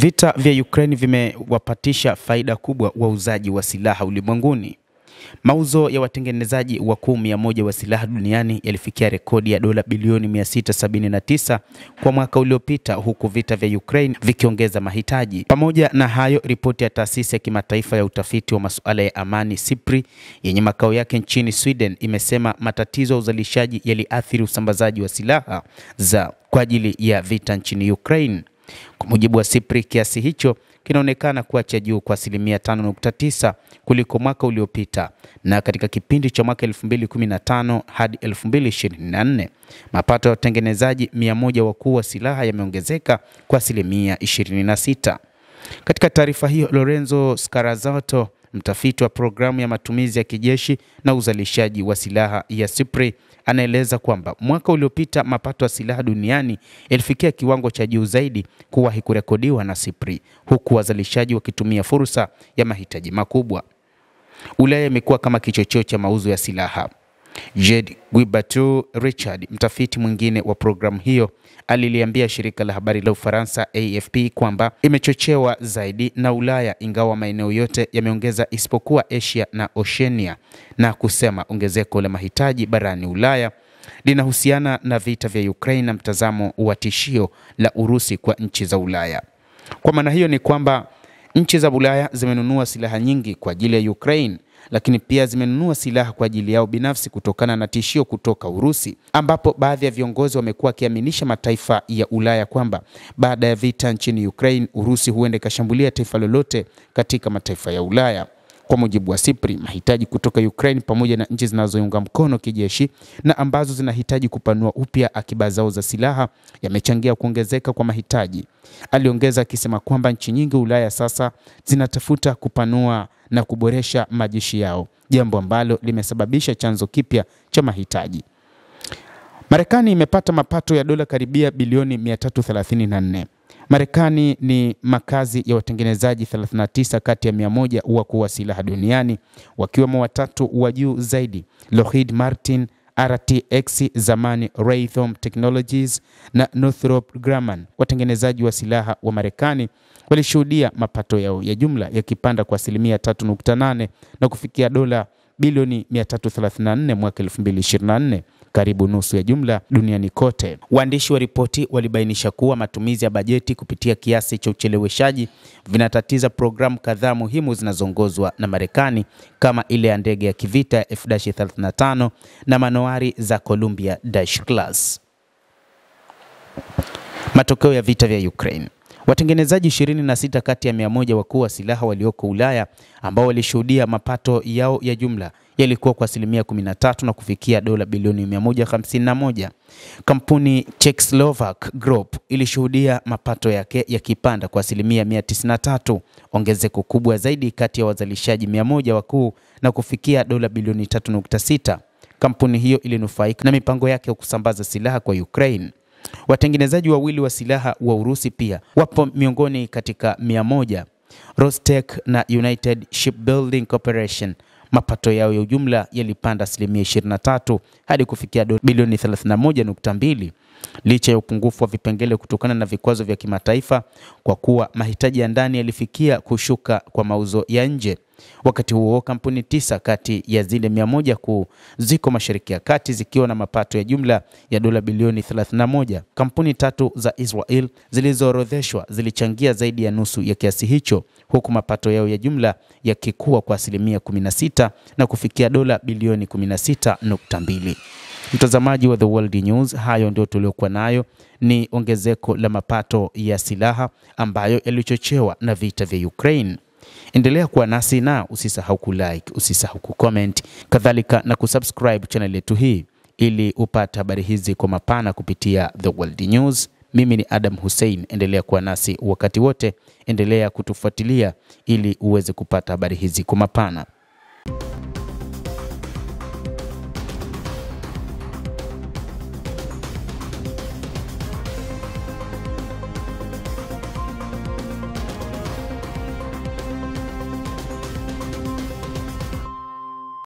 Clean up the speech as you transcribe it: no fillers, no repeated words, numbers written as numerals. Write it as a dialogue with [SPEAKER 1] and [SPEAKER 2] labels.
[SPEAKER 1] Vita vya Ukraine vimewapatisha faida kubwa wauzaji wa silaha ulimwenguni. Mauzo ya watengenezaji wakuu 100 wa silaha duniani yalifikia rekodi ya dola bilioni 679 kwa mwaka uliopita, huku vita vya Ukraine vikiongeza mahitaji. Pamoja na hayo, ripoti ya taasisi ya kimataifa ya utafiti wa masuala ya amani SIPRI yenye makao yake nchini Sweden imesema matatizo ya uzalishaji yaliathiri usambazaji wa silaha kwa ajili ya vita nchini Ukraine. Kwa mujibu wa SIPRI, kiasi hicho kinaonekana kuwa cha juu kwa 5.9 kuliko mwaka uliopita, na katika kipindi cha mwaka 2015 hadi 2024 mapato ya watengenezaji 100 wakuu wa silaha yameongezeka kwa 26%. Katika taarifa hiyo, Lorenzo Scarazotto, mtafiti wa programu ya matumizi ya kijeshi na uzalishaji wa silaha ya SIPRI, anaeleza kwamba mwaka uliopita mapato ya silaha duniani yalifikia kiwango cha juu zaidi kuwahi kurekodiwa na SIPRI, huku wazalishaji wakitumia fursa ya mahitaji makubwa. Ulaya imekuwa kama kichocheo cha mauzo ya silaha. Jed Guibatu Richard, mtafiti mwingine wa programu hiyo, aliliambia shirika la habari la Ufaransa AFP kwamba imechochewa zaidi na Ulaya, ingawa maeneo yote yameongeza isipokuwa Asia na Oceania, na kusema ongezeko la mahitaji barani Ulaya linahusiana na vita vya Ukraine na mtazamo wa tishio la Urusi kwa nchi za Ulaya. Kwa maana hiyo ni kwamba nchi za Ulaya zimenunua silaha nyingi kwa ajili ya Ukraine, lakini pia zimenunua silaha kwa ajili yao binafsi kutokana na tishio kutoka Urusi, ambapo baadhi ya viongozi wamekuwa wakiaminisha mataifa ya Ulaya kwamba baada ya vita nchini Ukraine, Urusi huenda ikashambulia taifa lolote katika mataifa ya Ulaya. Kwa mujibu wa SIPRI, mahitaji kutoka Ukraine pamoja na nchi zinazoiunga mkono kijeshi na ambazo zinahitaji kupanua upya akiba zao za silaha yamechangia kuongezeka kwa mahitaji. Aliongeza akisema kwamba nchi nyingi Ulaya sasa zinatafuta kupanua na kuboresha majeshi yao, jambo ambalo limesababisha chanzo kipya cha mahitaji. Marekani imepata mapato ya dola karibia bilioni 334. Marekani ni makazi ya watengenezaji 39 kati ya 100 wakuu wa silaha duniani, wakiwemo watatu wa juu zaidi: Lockheed Martin, RTX zamani Raytheon Technologies na Northrop Grumman. Watengenezaji wa silaha wa Marekani walishuhudia mapato yao ya jumla yakipanda kwa 3.8 na kufikia dola bilioni 334 mwaka 2024, karibu nusu ya jumla duniani kote. Waandishi wa ripoti walibainisha kuwa matumizi ya bajeti kupitia kiasi cha ucheleweshaji vinatatiza programu kadhaa muhimu zinazoongozwa na Marekani, kama ile ya ndege ya kivita ya F-35 na manowari za Columbia-class. Matokeo ya vita vya Ukraine. Watengenezaji 26 kati ya 100 wakuu wa silaha walioko Ulaya ambao walishuhudia mapato yao ya jumla yalikuwa kwa 13% na kufikia dola bilioni 151. Kampuni Czechoslovak Group ilishuhudia mapato yake yakipanda kwa 193%, ongezeko kubwa zaidi kati ya wazalishaji 100 wakuu na kufikia dola bilioni 3.6. Kampuni hiyo ilinufaika na mipango yake ya kusambaza silaha kwa Ukraine. Watengenezaji wawili wa silaha wa Urusi pia wapo miongoni katika 100, Rostec na United Shipbuilding Corporation. Mapato yao ya ujumla yalipanda 23% hadi kufikia bilioni 31.2, licha ya upungufu wa vipengele kutokana na vikwazo vya kimataifa, kwa kuwa mahitaji ya ndani yalifikia kushuka kwa mauzo ya nje. Wakati huo, kampuni 9 kati ya zile 100 kuu ziko Mashariki ya Kati zikiwa na mapato ya jumla ya dola bilioni 31. Kampuni 3 za Israel zilizoorodheshwa zilichangia zaidi ya nusu ya kiasi hicho, huku mapato yao ya jumla yakikua kwa 16% na kufikia dola bilioni 16.2. Mtazamaji wa The World News, hayo ndio tuliokuwa nayo. Ni ongezeko la mapato ya silaha ambayo yalichochewa na vita vya Ukraine. Endelea kuwa nasi na usisahau kulike, usisahau kucomment, kadhalika na kusubscribe channel yetu hii ili upate habari hizi kwa mapana kupitia The World News. Mimi ni Adam Hussein, endelea kuwa nasi wakati wote, endelea kutufuatilia ili uweze kupata habari hizi kwa mapana.